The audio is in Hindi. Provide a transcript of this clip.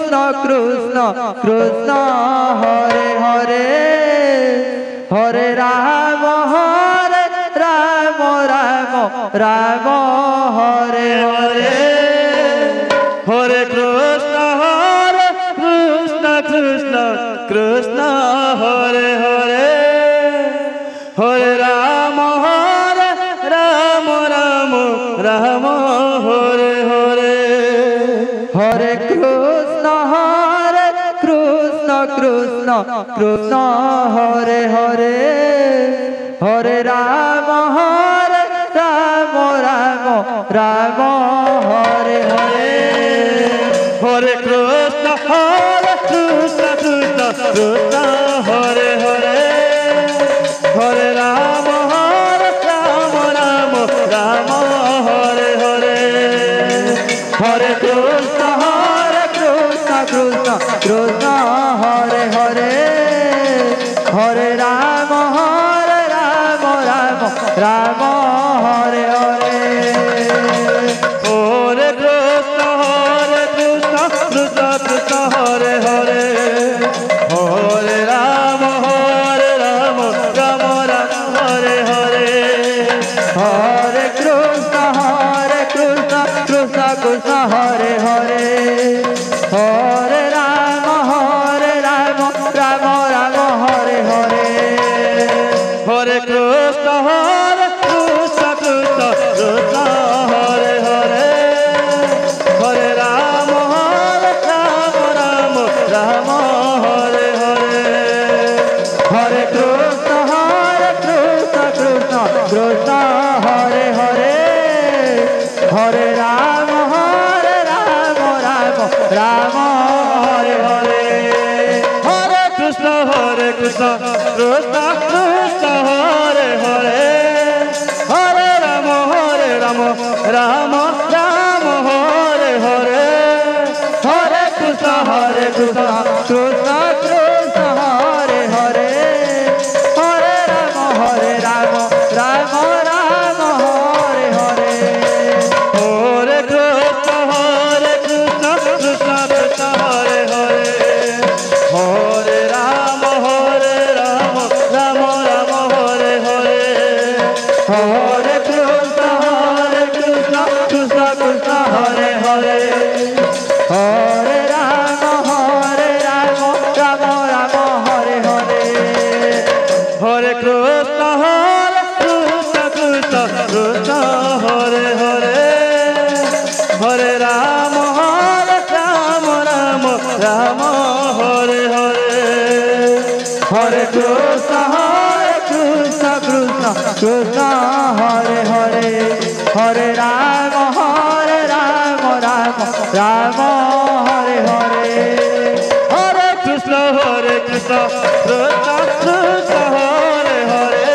कृष्ण कृष्ण कृष्ण हरे हरे हरे राम राम राम हरे हरे हरे कृष्ण कृष्ण कृष्ण हरे हरे हरे राम राम राम हरे हरे हरे कृष्ण कृष्ण कृष्ण हरे हरे हरे राम राम राम हरे हरे हरे कृष्ण कृष्ण कृष्ण हरे हरे हरे राम राम राम हरे हरे हरे कृष्ण कृष्ण कृष्ण हरे हरे हरे राम राम राम हरे हरे हरे कृष्ण कृष्ण कृष्ण हरे हरे हरे राम राम राम हरे हरे हरे कृष्ण कृष्ण कृष्ण हरे हरे हरे राम राम राम हरे हरे हरे कृष्ण कृष्ण कृष्ण हरे हरे हरे राम राम राम हरे हरे हरे कृष्ण कृष्ण कृष्ण हरे हरे हरे राम राम राम हरे हरे हरे कृष्ण कृष्ण कृष्ण हरे हरे हरे राम राम राम हरे हरे हरे कृष्ण कृष्ण कृष्ण हरे हरे हरे राम राम राम हरे हरे हरे कृष्ण कृष्ण कृष्ण हरे हरे हरे राम राम राम हरे हरे हरे कृष्ण कृष्ण कृष्ण हरे हरे हरे राम राम राम हरे हरे हरे कृष्ण कृष्ण कृष्ण हरे हरे हरे राम राम राम हरे हरे हरे कृष्ण कृष्ण कृष्ण हरे हरे हरे राम राम राम हरे हरे हरे कृष्ण कृष्ण कृष्ण हरे हरे